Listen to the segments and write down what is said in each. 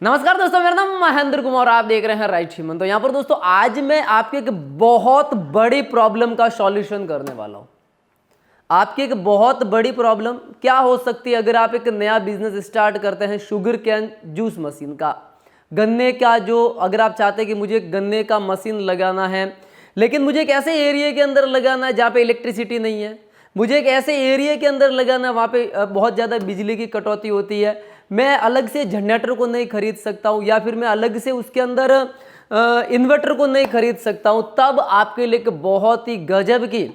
नमस्कार दोस्तों, मेरा नाम महेंद्र कुमार और आप देख रहे हैं राइट ह्यूमन। तो यहाँ पर दोस्तों आज मैं आपके एक बहुत बड़ी प्रॉब्लम का सॉल्यूशन करने वाला हूँ। आपकी एक बहुत बड़ी प्रॉब्लम क्या हो सकती है अगर आप एक नया बिजनेस स्टार्ट करते हैं शुगर कैन जूस मशीन का, गन्ने का, जो अगर आप चाहते हैं कि मुझे गन्ने का मशीन लगाना है, लेकिन मुझे एक ऐसे एरिया के अंदर लगाना है जहाँ पे इलेक्ट्रिसिटी नहीं है, मुझे एक ऐसे एरिया के अंदर लगाना है वहाँ पे बहुत ज़्यादा बिजली की कटौती होती है, मैं अलग से जनरेटर को नहीं खरीद सकता हूँ या फिर मैं अलग से उसके अंदर इन्वर्टर को नहीं खरीद सकता हूँ, तब आपके लिए एक बहुत ही गजब की,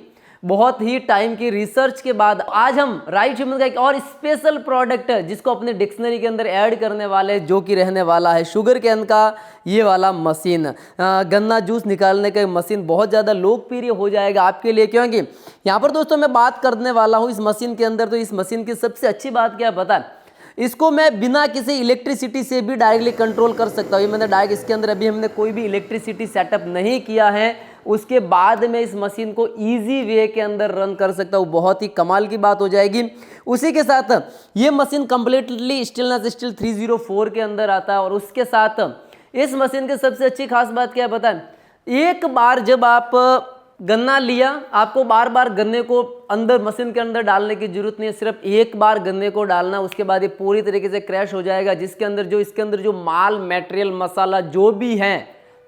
बहुत ही टाइम की रिसर्च के बाद आज हम राइट ह्यूमन का एक और स्पेशल प्रोडक्ट है जिसको अपने डिक्शनरी के अंदर ऐड करने वाले हैं, जो कि रहने वाला है शुगर कैन का ये वाला मशीन। गन्ना जूस निकालने का मशीन बहुत ज़्यादा लोकप्रिय हो जाएगा आपके लिए, क्योंकि यहाँ पर दोस्तों मैं बात करने वाला हूँ इस मशीन के अंदर। तो इस मशीन की सबसे अच्छी बात क्या पता है, इसको मैं बिना किसी इलेक्ट्रिसिटी से भी डायरेक्टली कंट्रोल कर सकता हूँ। ये मैंने डायरेक्ट इसके अंदर अभी हमने कोई भी इलेक्ट्रिसिटी सेटअप नहीं किया है, उसके बाद मैं इस मशीन को इजी वे के अंदर रन कर सकता हूँ। बहुत ही कमाल की बात हो जाएगी। उसी के साथ ये मशीन कंप्लीटली स्टेनलेस स्टील 304 के अंदर आता है। और उसके साथ इस मशीन की सबसे अच्छी खास बात क्या है पता है, एक बार जब आप गन्ना लिया, आपको बार बार गन्ने को अंदर मशीन के अंदर डालने की जरूरत नहीं है, सिर्फ एक बार गन्ने को डालना, उसके बाद ये पूरी तरीके से क्रैश हो जाएगा, जिसके अंदर जो इसके अंदर जो माल मटेरियल मसाला जो भी है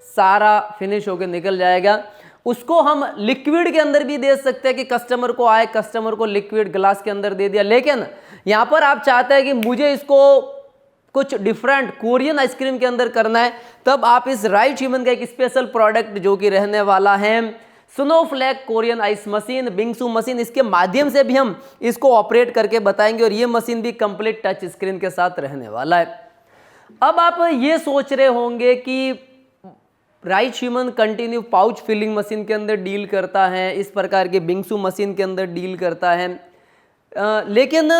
सारा फिनिश होकर निकल जाएगा। उसको हम लिक्विड के अंदर भी दे सकते हैं कि कस्टमर को आए, कस्टमर को लिक्विड ग्लास के अंदर दे दिया। लेकिन यहाँ पर आप चाहते हैं कि मुझे इसको कुछ डिफरेंट कोरियन आइसक्रीम के अंदर करना है, तब आप इस राइट ह्यूमन का एक स्पेशल प्रोडक्ट जो कि रहने वाला है स्नोफ्लैक कोरियन आइस मशीन, बिंगसू मशीन, इसके माध्यम से भी हम इसको ऑपरेट करके बताएंगे। और ये मशीन भी कंप्लीट टच स्क्रीन के साथ रहने वाला है। अब आप ये सोच रहे होंगे कि right human continue pouch filling machine के अंदर डील करता है, इस प्रकार के बिंगसू मशीन के अंदर डील करता है, लेकिन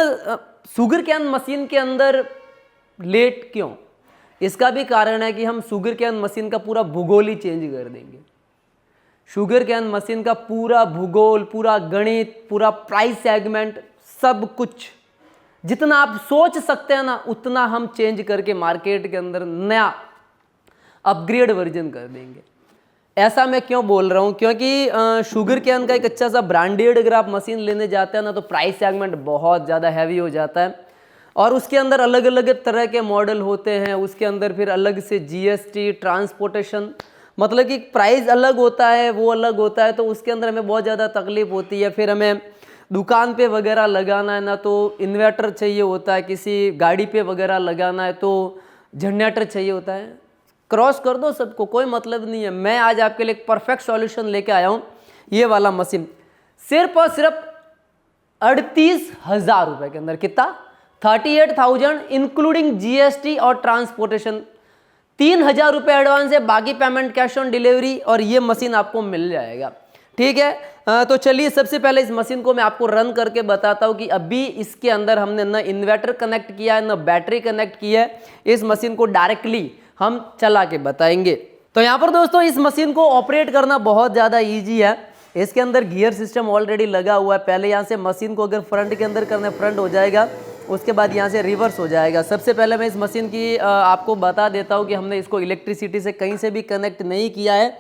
शुगर कैन मशीन के अंदर लेट क्यों? इसका भी कारण है कि हम शुगर कैन मशीन का पूरा भूगोल ही चेंज कर देंगे। शुगर कैन मशीन का पूरा भूगोल, पूरा गणित, पूरा प्राइस सेगमेंट, सब कुछ जितना आप सोच सकते हैं ना उतना हम चेंज करके मार्केट के अंदर नया अपग्रेड वर्जन कर देंगे। ऐसा मैं क्यों बोल रहा हूँ, क्योंकि शुगर कैन का एक अच्छा सा ब्रांडेड अगर आप मशीन लेने जाते हैं ना तो प्राइस सेगमेंट बहुत ज़्यादा हैवी हो जाता है और उसके अंदर अलग अलग तरह के मॉडल होते हैं। उसके अंदर फिर अलग से जीएसटी, ट्रांसपोर्टेशन, मतलब कि प्राइस अलग होता है, वो अलग होता है, तो उसके अंदर हमें बहुत ज़्यादा तकलीफ होती है। फिर हमें दुकान पे वगैरह लगाना है ना तो इन्वर्टर चाहिए होता है, किसी गाड़ी पे वगैरह लगाना है तो जनरेटर चाहिए होता है। क्रॉस कर दो सबको, कोई मतलब नहीं है। मैं आज आपके लिए एक परफेक्ट सॉल्यूशन लेके आया हूँ। ये वाला मशीन सिर्फ और सिर्फ 38,000 रुपये के अंदर, कितना 38,000 इंक्लूडिंग जीएसटी और ट्रांसपोर्टेशन। 3,000 रुपये एडवांस है, बाकी पेमेंट कैश ऑन डिलीवरी, और ये मशीन आपको मिल जाएगा। ठीक है, तो चलिए सबसे पहले इस मशीन को मैं आपको रन करके बताता हूँ कि अभी इसके अंदर हमने न इन्वर्टर कनेक्ट किया है, न बैटरी कनेक्ट की है। इस मशीन को डायरेक्टली हम चला के बताएंगे। तो यहाँ पर दोस्तों इस मशीन को ऑपरेट करना बहुत ज़्यादा ईजी है। इसके अंदर गियर सिस्टम ऑलरेडी लगा हुआ है। पहले यहाँ से मशीन को अगर फ्रंट के अंदर करना है फ्रंट हो जाएगा, उसके बाद यहाँ से रिवर्स हो जाएगा। सबसे पहले मैं इस मशीन की आपको बता देता हूँ कि हमने इसको इलेक्ट्रिसिटी से कहीं से भी कनेक्ट नहीं किया है।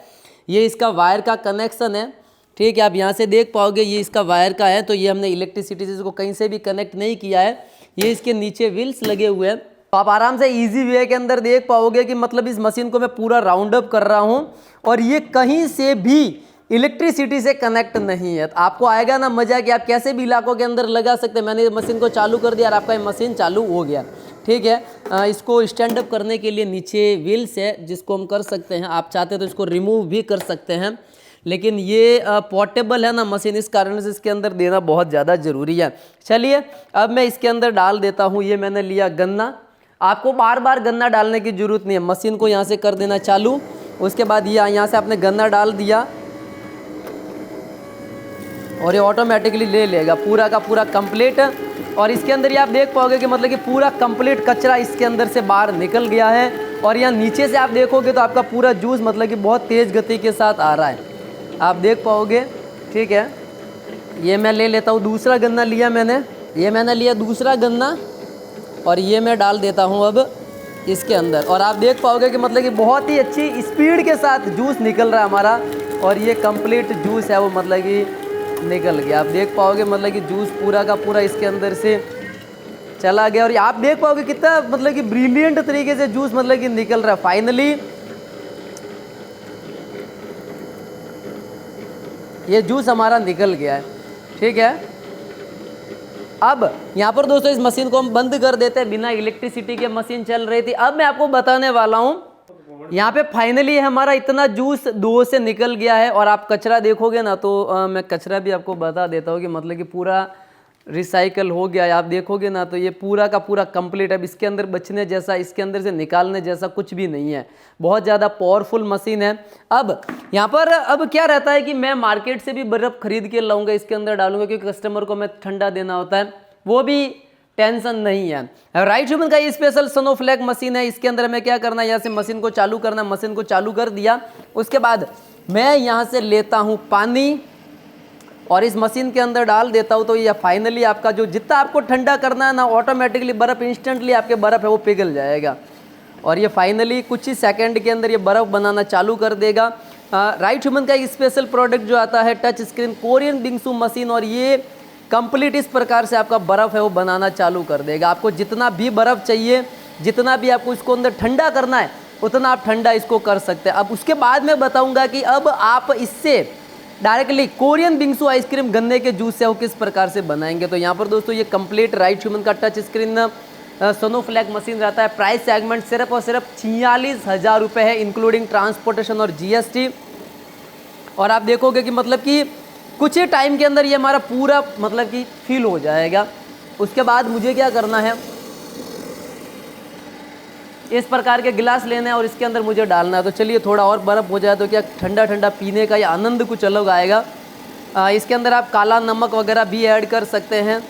ये इसका वायर का कनेक्शन है, ठीक है, आप यहाँ से देख पाओगे ये इसका वायर का है। तो ये हमने इलेक्ट्रिसिटी से इसको कहीं से भी कनेक्ट नहीं किया है। ये इसके नीचे व्हील्स लगे हुए हैं, तो आप आराम से ईजी वे के अंदर देख पाओगे कि मतलब इस मशीन को मैं पूरा राउंड अप कर रहा हूँ और ये कहीं से भी इलेक्ट्रिसिटी से कनेक्ट नहीं है। तो आपको आएगा ना मजा कि आप कैसे भी इलाकों के अंदर लगा सकते हैं। मैंने मशीन को चालू कर दिया और आपका मशीन चालू हो गया। ठीक है, इसको स्टैंड अप करने के लिए नीचे व्हील्स है जिसको हम कर सकते हैं। आप चाहते हैं तो इसको रिमूव भी कर सकते हैं, लेकिन ये पोर्टेबल है ना मशीन, इस कारण से इसके अंदर देना बहुत ज़्यादा ज़रूरी है। चलिए अब मैं इसके अंदर डाल देता हूँ। ये मैंने लिया गन्ना। आपको बार बार गन्ना डालने की ज़रूरत नहीं है, मशीन को यहाँ से कर देना चालू। उसके बाद ये यहाँ से आपने गन्ना डाल दिया और ये ऑटोमेटिकली ले लेगा पूरा का पूरा कंप्लीट। और इसके अंदर ये आप देख पाओगे कि मतलब कि पूरा कंप्लीट कचरा इसके अंदर से बाहर निकल गया है। और यहाँ नीचे से आप देखोगे तो आपका पूरा जूस मतलब कि बहुत तेज़ गति के साथ आ रहा है, आप देख पाओगे। ठीक है, ये मैं ले लेता हूँ। दूसरा गन्ना लिया मैंने, ये मैंने लिया दूसरा गन्ना और ये मैं डाल देता हूँ अब इसके अंदर, और आप देख पाओगे कि मतलब कि बहुत ही अच्छी स्पीड के साथ जूस निकल रहा है हमारा, और ये कंप्लीट जूस है वो मतलब कि निकल गया। आप देख पाओगे मतलब कि जूस पूरा का पूरा इसके अंदर से चला गया, और आप देख पाओगे कितना मतलब कि ब्रिलियंट तरीके से जूस मतलब कि निकल रहा है। फाइनली ये जूस हमारा निकल गया है, ठीक है। अब यहाँ पर दोस्तों इस मशीन को हम बंद कर देते हैं, बिना इलेक्ट्रिसिटी के मशीन चल रही थी। अब मैं आपको बताने वाला हूँ यहाँ पे फाइनली हमारा इतना जूस दो से निकल गया है। और आप कचरा देखोगे ना तो मैं कचरा भी आपको बता देता हूँ कि मतलब कि पूरा रिसाइकल हो गया है। आप देखोगे ना तो ये पूरा का पूरा कंप्लीट है। अब इसके अंदर बचने जैसा, इसके अंदर से निकालने जैसा कुछ भी नहीं है। बहुत ज़्यादा पावरफुल मशीन है। अब यहाँ पर अब क्या रहता है कि मैं मार्केट से भी बर्फ़ खरीद के लाऊंगा, इसके अंदर डालूंगा, क्योंकि कस्टमर को मैं ठंडा देना होता है, वो भी टेंशन नहीं है। राइट ह्यूमन का ये स्पेशल स्नोफ्लैक मशीन है। इसके अंदर हमें क्या करना है, यहाँ से मशीन को चालू करना। मशीन को चालू कर दिया, उसके बाद मैं यहाँ से लेता हूँ पानी और इस मशीन के अंदर डाल देता हूँ। तो ये फाइनली आपका जो जितना आपको ठंडा करना है ना, ऑटोमेटिकली बर्फ़ इंस्टेंटली आपके बर्फ़ है वो पिघल जाएगा, और ये फाइनली कुछ ही सेकंड के अंदर ये बर्फ़ बनाना चालू कर देगा। राइट ह्यूमन का एक स्पेशल प्रोडक्ट जो आता है टच स्क्रीन कोरियन बिंगसू मशीन, और ये कंप्लीट इस प्रकार से आपका बर्फ़ है वो बनाना चालू कर देगा। आपको जितना भी बर्फ़ चाहिए, जितना भी आपको इसको अंदर ठंडा करना है, उतना आप ठंडा इसको कर सकते हैं। अब उसके बाद मैं बताऊंगा कि अब आप इससे डायरेक्टली कोरियन बिंगसू आइसक्रीम गन्ने के जूस से वो किस प्रकार से बनाएंगे। तो यहाँ पर दोस्तों ये कंप्लीट राइट ह्यूमन का टच स्क्रीन स्नोफ्लैक मशीन रहता है। प्राइस सेगमेंट सिर्फ और सिर्फ 46,000 रुपये है, इंक्लूडिंग ट्रांसपोर्टेशन और GST। और आप देखोगे कि मतलब कि कुछ ही टाइम के अंदर ये हमारा पूरा मतलब कि फिल हो जाएगा। उसके बाद मुझे क्या करना है, इस प्रकार के गिलास लेना है और इसके अंदर मुझे डालना है। तो चलिए थोड़ा और बर्फ़ हो जाए तो क्या ठंडा ठंडा पीने का ये आनंद कुछ अलग आएगा। इसके अंदर आप काला नमक वगैरह भी ऐड कर सकते हैं।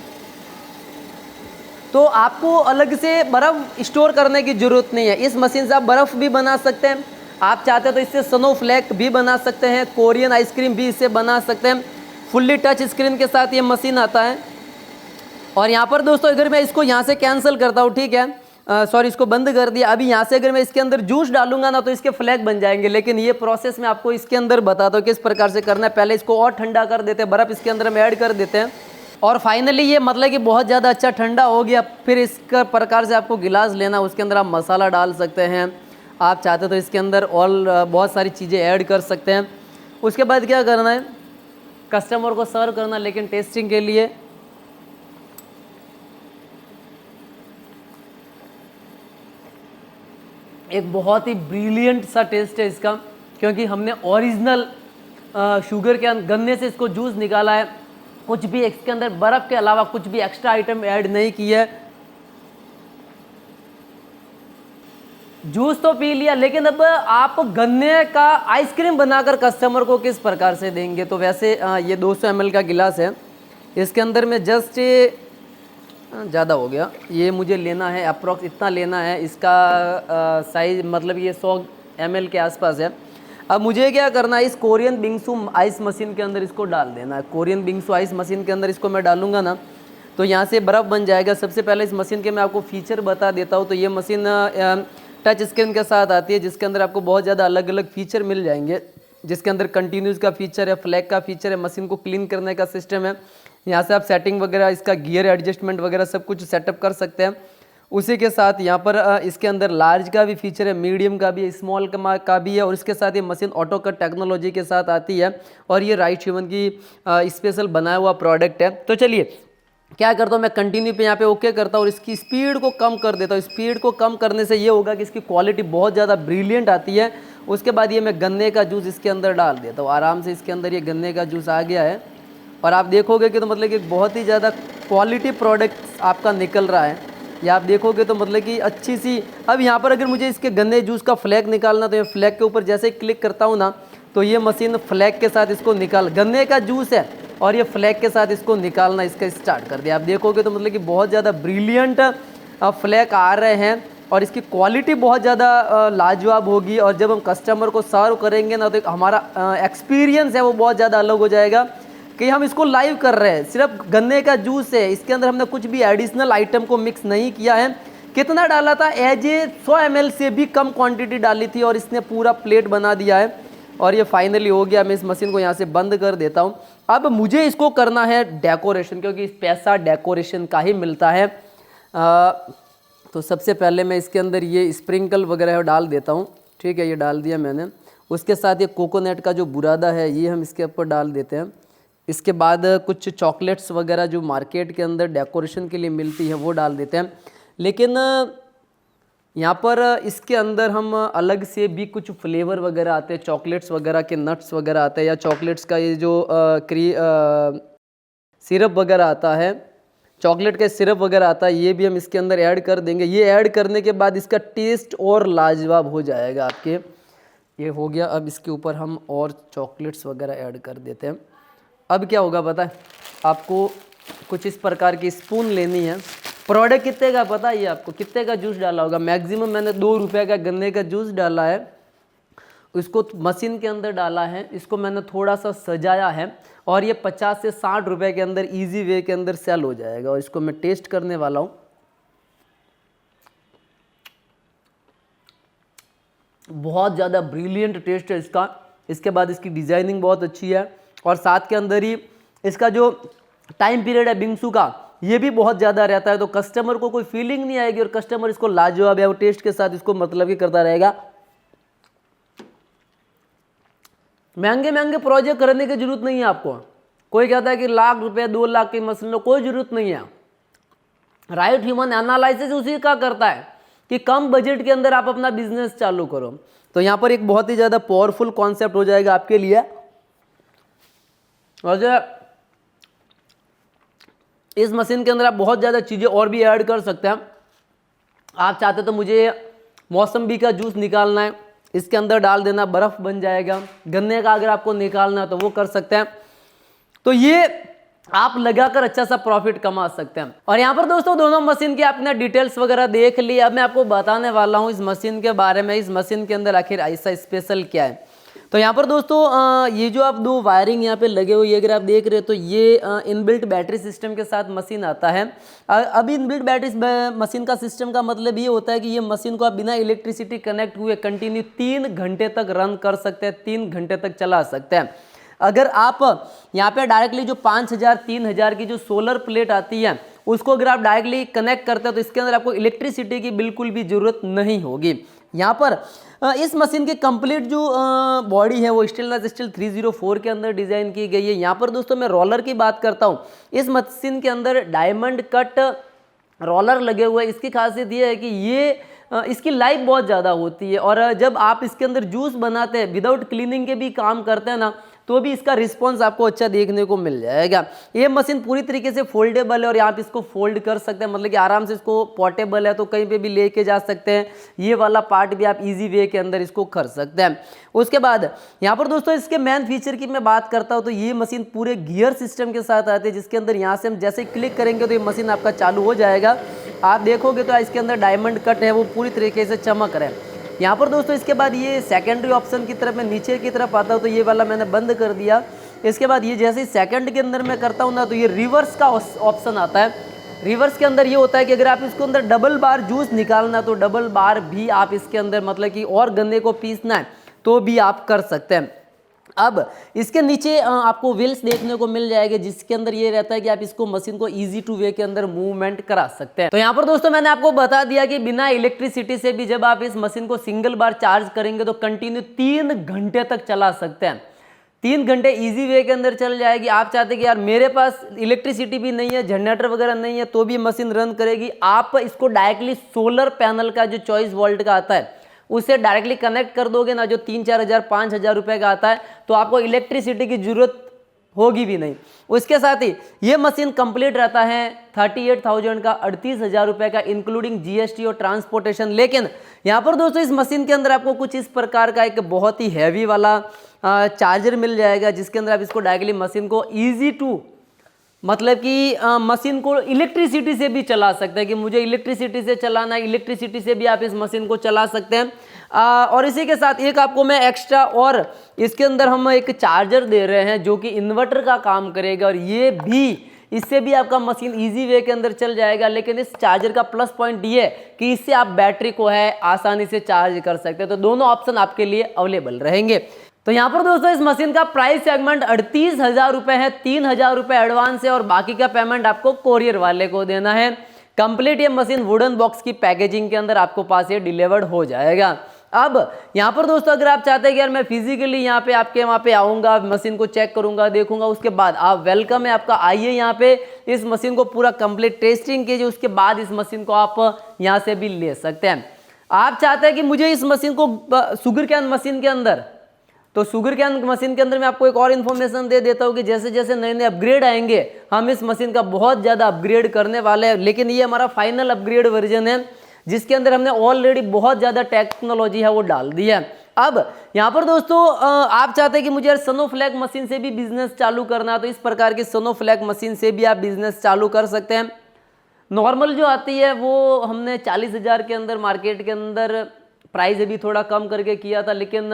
तो आपको अलग से बर्फ़ स्टोर करने की ज़रूरत नहीं है। इस मशीन से आप बर्फ़ भी बना सकते हैं, आप चाहते हैं तो इससे स्नोफ्लैक भी बना सकते हैं, कोरियन आइसक्रीम भी इससे बना सकते हैं। फुल्ली टच स्क्रीन के साथ ये मशीन आता है। और यहाँ पर दोस्तों अगर मैं इसको यहाँ से कैंसिल करता हूँ, ठीक है, सॉरी इसको बंद कर दिया। अभी यहाँ से अगर मैं इसके अंदर जूस डालूंगा ना तो इसके फ्लैग बन जाएंगे, लेकिन ये प्रोसेस मैं आपको इसके अंदर बताता हूँ किस प्रकार से करना है। पहले इसको और ठंडा कर देते हैं, बर्फ़ इसके अंदर हम ऐड कर देते हैं, और फाइनली ये मतलब कि बहुत ज़्यादा अच्छा ठंडा हो गया। फिर इस प्रकार से आपको गिलास लेना, उसके अंदर आप मसाला डाल सकते हैं, आप चाहते तो इसके अंदर और बहुत सारी चीज़ें ऐड कर सकते हैं। उसके बाद क्या करना है, कस्टमर को सर्व करना, लेकिन टेस्टिंग के लिए एक बहुत ही ब्रिलियंट सा टेस्ट है इसका, क्योंकि हमने ओरिजिनल शुगर के गन्ने से इसको जूस निकाला है। कुछ भी इसके अंदर बर्फ़ के अलावा कुछ भी एक्स्ट्रा आइटम ऐड नहीं किया है। जूस तो पी लिया, लेकिन अब आप गन्ने का आइसक्रीम बनाकर कस्टमर को किस प्रकार से देंगे। तो वैसे ये 200 ml का गिलास है, इसके अंदर में जस्ट ज़्यादा हो गया, ये मुझे लेना है अप्रॉक्स इतना लेना है। इसका साइज़ मतलब ये 100 ml के आसपास है। अब मुझे क्या करना है, इस कोरियन बिंगसू आइस मशीन के अंदर इसको डाल देना है। कोरियन बिंगसू आइस मशीन के अंदर इसको मैं डालूंगा ना तो यहाँ से बर्फ़ बन जाएगा। सबसे पहले इस मशीन के मैं आपको फीचर बता देता हूँ। तो ये मशीन टच स्क्रीन के साथ आती है, जिसके अंदर आपको बहुत ज़्यादा अलग अलग फीचर मिल जाएंगे, जिसके अंदर कंटिन्यूस का फीचर है, फ्लैग का फीचर है, मशीन को क्लीन करने का सिस्टम है। यहाँ से आप सेटिंग वगैरह, इसका गियर एडजस्टमेंट वगैरह सब कुछ सेटअप कर सकते हैं। उसी के साथ यहाँ पर इसके अंदर लार्ज का भी फीचर है, मीडियम का भी है, स्मॉल का भी है, और इसके साथ ये मशीन ऑटो कट टेक्नोलॉजी के साथ आती है। और ये राइट ह्यूमन की स्पेशल बनाया हुआ प्रोडक्ट है। तो चलिए क्या करता हूँ मैं, कंटिन्यू पे यहाँ पे ओके करता हूँ और इसकी स्पीड को कम कर देता हूँ। स्पीड को कम करने से ये होगा कि इसकी क्वालिटी बहुत ज़्यादा ब्रिलियंट आती है। उसके बाद ये मैं गन्ने का जूस इसके अंदर डाल देता हूँ। आराम से इसके अंदर ये गन्ने का जूस आ गया है, और आप देखोगे कि तो मतलब कि बहुत ही ज़्यादा क्वालिटी प्रोडक्ट आपका निकल रहा है। ये आप देखोगे तो मतलब कि अच्छी सी। अब यहाँ पर अगर मुझे इसके गन्ने जूस का फ्लैग निकालना, तो ये फ्लैग के ऊपर जैसे ही क्लिक करता हूँ ना तो ये मशीन फ्लैग के साथ इसको निकाल, गन्ने का जूस है और ये फ्लैग के साथ इसको निकालना इसका स्टार्ट कर दिया। आप देखोगे तो मतलब कि बहुत ज़्यादा ब्रिलियंट फ्लैग आ रहे हैं, और इसकी क्वालिटी बहुत ज़्यादा लाजवाब होगी। और जब हम कस्टमर को सर्व करेंगे ना तो हमारा एक्सपीरियंस है वो बहुत ज़्यादा अलग हो जाएगा कि हम इसको लाइव कर रहे हैं। सिर्फ गन्ने का जूस है, इसके अंदर हमने कुछ भी एडिशनल आइटम को मिक्स नहीं किया है कितना डाला था, एज ए 100 ml से भी कम क्वांटिटी डाली थी और इसने पूरा प्लेट बना दिया है और ये फाइनली हो गया। मैं इस मशीन को यहाँ से बंद कर देता हूँ। अब मुझे इसको करना है डेकोरेशन, क्योंकि इस पैसा डेकोरेशन का ही मिलता है। तो सबसे पहले मैं इसके अंदर ये स्प्रिंकल वगैरह डाल देता हूँ। ठीक है, ये डाल दिया मैंने। उसके साथ ये कोकोनट का जो बुरादा है ये हम इसके ऊपर डाल देते हैं। इसके बाद कुछ चॉकलेट्स वगैरह जो मार्केट के अंदर डेकोरेशन के लिए मिलती है वो डाल देते हैं। लेकिन यहाँ पर इसके अंदर हम अलग से भी कुछ फ्लेवर वगैरह आते हैं, चॉकलेट्स वगैरह के नट्स वगैरह आते हैं, या चॉकलेट्स का ये जो सिरप वगैरह आता है, चॉकलेट का सिरप वगैरह आता है, ये भी हम इसके अंदर ऐड कर देंगे। ये ऐड करने के बाद इसका टेस्ट और लाजवाब हो जाएगा आपके। ये हो गया। अब इसके ऊपर हम और चॉकलेट्स वगैरह ऐड कर देते हैं। अब क्या होगा पता है आपको, कुछ इस प्रकार की स्पून लेनी है। प्रोडक्ट कितने का पता है ये आपको, कितने का जूस डाला होगा? मैक्सिमम मैंने 2 रुपये का गन्ने का जूस डाला है, इसको मशीन के अंदर डाला है, इसको मैंने थोड़ा सा सजाया है और ये 50 से 60 रुपये के अंदर इजी वे के अंदर सेल हो जाएगा। और इसको मैं टेस्ट करने वाला हूँ। बहुत ज़्यादा ब्रिलियंट टेस्ट है इसका। इसके बाद इसकी डिज़ाइनिंग बहुत अच्छी है और साथ के अंदर ही इसका जो टाइम पीरियड है बिंगसू का ये भी बहुत ज़्यादा रहता है, तो कस्टमर को कोई फीलिंग नहीं आएगी और कस्टमर इसको लाजवाब है वो टेस्ट के साथ इसको मतलब ही करता रहेगा। महंगे महंगे प्रोजेक्ट करने की जरूरत नहीं है आपको। कोई कहता है कि लाख रुपए 2 लाख की मशीन लो, कोई जरूरत नहीं है। राइट ह्यूमन एनालिसिस उसी का करता है कि कम बजट के अंदर आप अपना बिजनेस चालू करो। तो यहाँ पर एक बहुत ही ज़्यादा पावरफुल कॉन्सेप्ट हो जाएगा आपके लिए। और इस मशीन के अंदर आप बहुत ज़्यादा चीज़ें और भी ऐड कर सकते हैं। आप चाहते तो मुझे मौसम्बी का जूस निकालना है, इसके अंदर डाल देना, बर्फ़ बन जाएगा। गन्ने का अगर आपको निकालना है तो वो कर सकते हैं। तो ये आप लगाकर अच्छा सा प्रॉफिट कमा सकते हैं। और यहाँ पर दोस्तों दोनों मशीन की आपने डिटेल्स वगैरह देख ली। अब मैं आपको बताने वाला हूँ इस मशीन के बारे में, इस मशीन के अंदर आखिर ऐसा स्पेशल क्या है। तो यहाँ पर दोस्तों ये जो आप 2 वायरिंग यहाँ पे लगे हुए अगर आप देख रहे हो तो ये इनबिल्ट बैटरी सिस्टम के साथ मशीन आता है। अभी इनबिल्ट बैटरी मशीन का सिस्टम का मतलब ये होता है कि ये मशीन को आप बिना इलेक्ट्रिसिटी कनेक्ट हुए कंटिन्यू 3 घंटे तक रन कर सकते हैं, 3 घंटे तक चला सकते हैं। अगर आप यहाँ पे डायरेक्टली जो 5000 3000 की जो सोलर प्लेट आती है उसको अगर आप डायरेक्टली कनेक्ट करते हैं तो इसके अंदर आपको इलेक्ट्रिसिटी की बिल्कुल भी ज़रूरत नहीं होगी। यहाँ पर इस मशीन की कंप्लीट जो बॉडी है वो स्टेनलेस स्टील 304 के अंदर डिज़ाइन की गई है। यहाँ पर दोस्तों मैं रोलर की बात करता हूँ। इस मशीन के अंदर डायमंड कट रोलर लगे हुए हैं। इसकी खासियत ये है कि ये इसकी लाइफ बहुत ज़्यादा होती है और जब आप इसके अंदर जूस बनाते हैं विदाउट क्लीनिंग के भी काम करते हैं ना तो भी इसका रिस्पॉन्स आपको अच्छा देखने को मिल जाएगा। ये मशीन पूरी तरीके से फोल्डेबल है और आप इसको फोल्ड कर सकते हैं, मतलब कि आराम से इसको पोर्टेबल है तो कहीं पे भी लेके जा सकते हैं। ये वाला पार्ट भी आप इजी वे के अंदर इसको कर सकते हैं। उसके बाद यहाँ पर दोस्तों इसके मेन फीचर की मैं बात करता हूँ तो ये मशीन पूरे गियर सिस्टम के साथ आती है, जिसके अंदर यहाँ से हम जैसे क्लिक करेंगे तो ये मशीन आपका चालू हो जाएगा। आप देखोगे तो इसके अंदर डायमंड कट है वो पूरी तरीके से चमक रहा है। यहाँ पर दोस्तों इसके बाद ये सेकेंडरी ऑप्शन की तरफ मैं नीचे की तरफ आता हूँ तो ये वाला मैंने बंद कर दिया। इसके बाद ये जैसे ही सेकंड के अंदर मैं करता हूँ ना तो ये रिवर्स का ऑप्शन आता है। रिवर्स के अंदर ये होता है कि अगर आप इसके अंदर डबल बार जूस निकालना तो डबल बार भी आप इसके अंदर मतलब कि और गन्ने को पीसना है तो भी आप कर सकते हैं। अब इसके नीचे आपको व्हील्स देखने को मिल जाएगा जिसके अंदर ये रहता है कि आप इसको मशीन को इजी टू वे के अंदर मूवमेंट करा सकते हैं। तो यहाँ पर दोस्तों मैंने आपको बता दिया कि बिना इलेक्ट्रिसिटी से भी जब आप इस मशीन को सिंगल बार चार्ज करेंगे तो कंटिन्यू 3 घंटे तक चला सकते हैं। 3 घंटे इजी वे के अंदर चल जाएगी। आप चाहते हैं कि यार मेरे पास इलेक्ट्रिसिटी भी नहीं है, जनरेटर वगैरह नहीं है तो भी मशीन रन करेगी, आप इसको डायरेक्टली सोलर पैनल का जो 24 वोल्ट का आता है उसे डायरेक्टली कनेक्ट कर दोगे ना, जो 3-4 हज़ार 5 हज़ार रुपये का आता है, तो आपको इलेक्ट्रिसिटी की जरूरत होगी भी नहीं। उसके साथ ही ये मशीन कंप्लीट रहता है 38,000 का, 38,000 रुपये का इंक्लूडिंग जीएसटी और ट्रांसपोर्टेशन। लेकिन यहाँ पर दोस्तों इस मशीन के अंदर आपको कुछ इस प्रकार का एक बहुत ही हैवी वाला चार्जर मिल जाएगा जिसके अंदर आप इसको डायरेक्टली मशीन को ईजी टू मतलब कि मशीन को इलेक्ट्रिसिटी से भी चला सकते हैं कि मुझे इलेक्ट्रिसिटी से चलाना है, इलेक्ट्रिसिटी से भी आप इस मशीन को चला सकते हैं। और इसी के साथ एक आपको मैं एक्स्ट्रा और इसके अंदर हम एक चार्जर दे रहे हैं जो कि इन्वर्टर का काम करेगा और ये भी इससे भी आपका मशीन इजी वे के अंदर चल जाएगा। लेकिन इस चार्जर का प्लस पॉइंट ये है कि इससे आप बैटरी को है आसानी से चार्ज कर सकते हैं। तो दोनों ऑप्शन आपके लिए अवेलेबल रहेंगे। तो यहाँ पर दोस्तों इस मशीन का प्राइस सेगमेंट 38,000 रुपए है। 3,000 रुपए एडवांस है और बाकी का पेमेंट आपको कोरियर वाले को देना है। कंप्लीट ये मशीन वुडन बॉक्स की पैकेजिंग के अंदर आपको पास ये डिलीवर्ड हो जाएगा। अब यहाँ पर दोस्तों अगर आप चाहते हैं कि यार मैं फिजिकली यहाँ पे आपके वहाँ पे आऊँगा, मशीन को चेक करूँगा, देखूंगा, उसके बाद आप वेलकम है आपका, आइए यहाँ पे इस मशीन को पूरा कंप्लीट टेस्टिंग कीजिए, उसके बाद इस मशीन को आप यहाँ से भी ले सकते हैं। आप चाहते हैं कि मुझे इस मशीन को शुगर कैन मशीन के अंदर, तो शुगर कैन मशीन के अंदर मैं आपको एक और इन्फॉर्मेशन दे देता हूँ कि जैसे जैसे नए नए अपग्रेड आएंगे हम इस मशीन का बहुत ज़्यादा अपग्रेड करने वाले हैं। लेकिन ये हमारा फाइनल अपग्रेड वर्जन है जिसके अंदर हमने ऑलरेडी बहुत ज़्यादा टेक्नोलॉजी है वो डाल दी है। अब यहाँ पर दोस्तों आप चाहते हैं कि मुझे सोनोफ्लैग मशीन से भी बिजनेस चालू करना है, तो इस प्रकार की सोनोफ्लैग मशीन से भी आप बिजनेस चालू कर सकते हैं। नॉर्मल जो आती है वो हमने 40,000 के अंदर मार्केट के अंदर प्राइस अभी थोड़ा कम करके किया था, लेकिन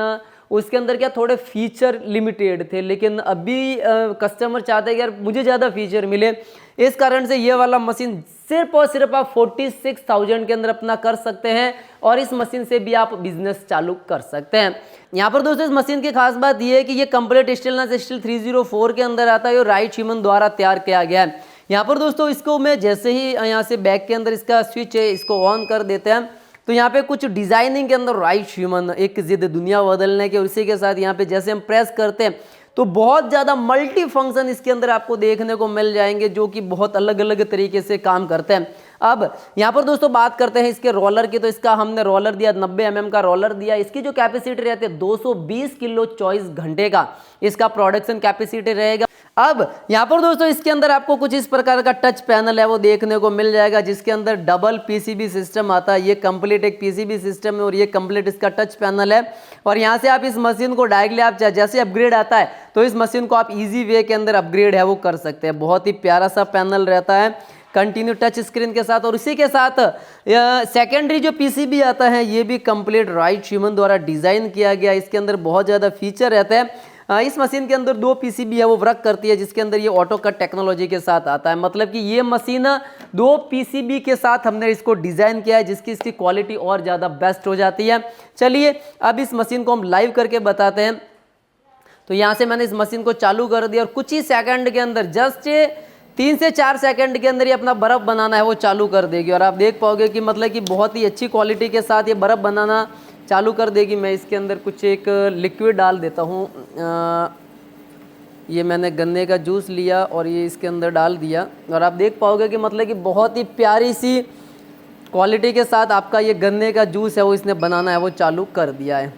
उसके अंदर क्या थोड़े फीचर लिमिटेड थे। लेकिन अभी कस्टमर चाहते हैं कि यार मुझे ज़्यादा फीचर मिले, इस कारण से ये वाला मशीन सिर्फ और सिर्फ आप 46,000 के अंदर अपना कर सकते हैं और इस मशीन से भी आप बिजनेस चालू कर सकते हैं। यहाँ पर दोस्तों इस मशीन की खास बात यह है कि ये कंप्लीट स्टेनलेस स्टील 304 के अंदर आता है और राइट ह्यूमन द्वारा तैयार किया गया है। यहाँ पर दोस्तों इसको मैं जैसे ही यहाँ से बैक के अंदर इसका स्विच है इसको ऑन कर देते हैं तो यहाँ पे कुछ डिजाइनिंग के अंदर राइट ह्यूमन एक जिद दुनिया बदलने के, उसी के साथ यहाँ पे जैसे हम प्रेस करते हैं तो बहुत ज़्यादा मल्टी फंक्शन इसके अंदर आपको देखने को मिल जाएंगे जो कि बहुत अलग अलग तरीके से काम करते हैं। अब यहाँ पर दोस्तों बात करते हैं इसके रोलर की, तो इसका हमने रोलर दिया 90 mm का रोलर दिया। इसकी जो कैपेसिटी रहती है 220 किलो 24 घंटे का इसका प्रोडक्शन कैपेसिटी रहेगा। अब यहाँ पर दोस्तों इसके अंदर आपको कुछ इस प्रकार का टच पैनल है वो देखने को मिल जाएगा जिसके अंदर डबल पीसीबी सिस्टम आता है। ये कंप्लीट एक पीसीबी सिस्टम है और ये कंप्लीट इसका टच पैनल है। और यहाँ से आप इस मशीन को डायरेक्टली आप जैसे अपग्रेड आता है तो इस मशीन को आप इजी वे के अंदर अपग्रेड है वो कर सकते हैं। बहुत ही प्यारा सा पैनल रहता है कंटिन्यू टच स्क्रीन के साथ। और इसी के साथ सेकेंडरी जो पीसीबी आता है ये भी कंप्लीट राइट ह्यूमन द्वारा डिजाइन किया गया। इसके अंदर बहुत ज़्यादा फीचर रहते हैं। इस मशीन के अंदर 2 पीसीबी है वो वर्क करती है जिसके अंदर ये ऑटो कट टेक्नोलॉजी के साथ आता है। मतलब कि ये मशीन 2 पीसीबी के साथ हमने इसको डिज़ाइन किया है जिसकी इसकी क्वालिटी और ज़्यादा बेस्ट हो जाती है। चलिए अब इस मशीन को हम लाइव करके बताते हैं। तो यहाँ से मैंने इस मशीन को चालू कर दिया और कुछ ही सेकंड के अंदर जस्ट 3 से 4 सेकंड के अंदर ये अपना बर्फ़ बनाना है वो चालू कर देगी। और आप देख पाओगे कि मतलब कि बहुत ही अच्छी क्वालिटी के साथ ये बर्फ़ बनाना चालू कर देगी। मैं इसके अंदर कुछ एक लिक्विड डाल देता हूँ। ये मैंने गन्ने का जूस लिया और ये इसके अंदर डाल दिया और आप देख पाओगे कि मतलब कि बहुत ही प्यारी सी क्वालिटी के साथ आपका ये गन्ने का जूस है वो इसने बनाना है वो चालू कर दिया है।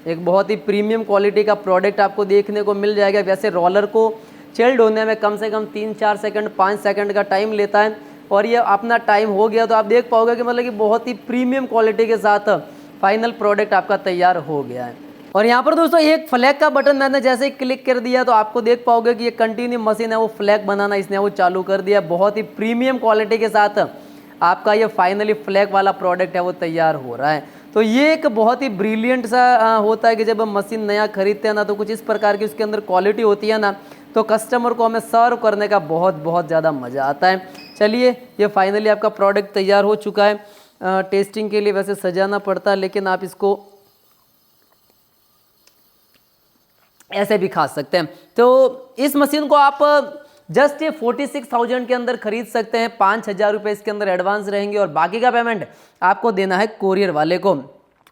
एक बहुत ही प्रीमियम क्वालिटी का प्रोडक्ट आपको देखने को मिल जाएगा। वैसे रोलर को चिल्ड होने में कम से कम 3-4 सेकंड 5 सेकंड का टाइम लेता है और ये अपना टाइम हो गया तो आप देख पाओगे कि मतलब कि बहुत ही प्रीमियम क्वालिटी के साथ फाइनल प्रोडक्ट आपका तैयार हो गया है। और यहाँ पर दोस्तों एक फ्लैग का बटन मैंने जैसे ही क्लिक कर दिया तो आपको देख पाओगे कि ये कंटिन्यू मशीन है वो फ्लैग बनाना इसने वो चालू कर दिया। बहुत ही प्रीमियम क्वालिटी के साथ आपका ये फाइनली फ्लैग वाला प्रोडक्ट है वो तैयार हो रहा है। तो ये एक बहुत ही ब्रिलियंट सा होता है कि जब हम मशीन नया खरीदते हैं ना तो कुछ इस प्रकार की उसके अंदर क्वालिटी होती है ना तो कस्टमर को हमें सर्व करने का बहुत ज़्यादा मज़ा आता है। चलिए ये फाइनली आपका प्रोडक्ट तैयार हो चुका है। टेस्टिंग के लिए वैसे सजाना पड़ता है लेकिन आप इसको ऐसे भी खा सकते हैं। तो इस मशीन को आप जस्ट 46,000 के अंदर खरीद सकते हैं। 5,000 रुपये इसके अंदर एडवांस रहेंगे और बाकी का पेमेंट आपको देना है कोरियर वाले को।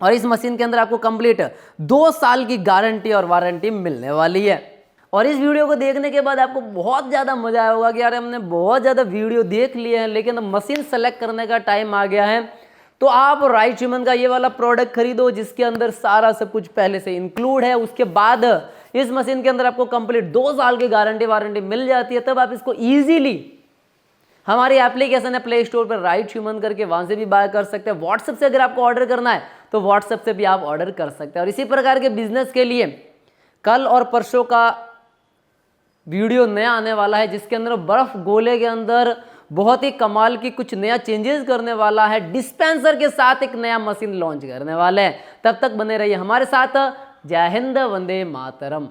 और इस मशीन के अंदर आपको कंप्लीट 2 साल की गारंटी और वारंटी मिलने वाली है। और इस वीडियो को देखने के बाद आपको बहुत ज़्यादा मज़ा आया होगा कि यार हमने बहुत ज़्यादा वीडियो देख लिए हैं लेकिन मशीन सेलेक्ट करने का टाइम आ गया है। तो आप राइट ह्यूमन का ये वाला प्रोडक्ट खरीदो जिसके अंदर सारा सब कुछ पहले से इंक्लूड है। उसके बाद इस मशीन के अंदर आपको कंप्लीट 2 साल की गारंटी वारंटी मिल जाती है। तब आप इसको ईजिली हमारी एप्लीकेशन है प्ले स्टोर पर राइट ह्यूमन करके वहाँ से भी बाय कर सकते हैं। व्हाट्सएप से अगर आपको ऑर्डर करना है तो व्हाट्सएप से भी आप ऑर्डर कर सकते हैं। और इसी प्रकार के बिजनेस के लिए कल और परसों का वीडियो नया आने वाला है जिसके अंदर बर्फ गोले के अंदर बहुत ही कमाल की कुछ नया चेंजेस करने वाला है। डिस्पेंसर के साथ एक नया मशीन लॉन्च करने वाले हैं। तब तक बने रहिए हमारे साथ। जय हिंद, वंदे मातरम।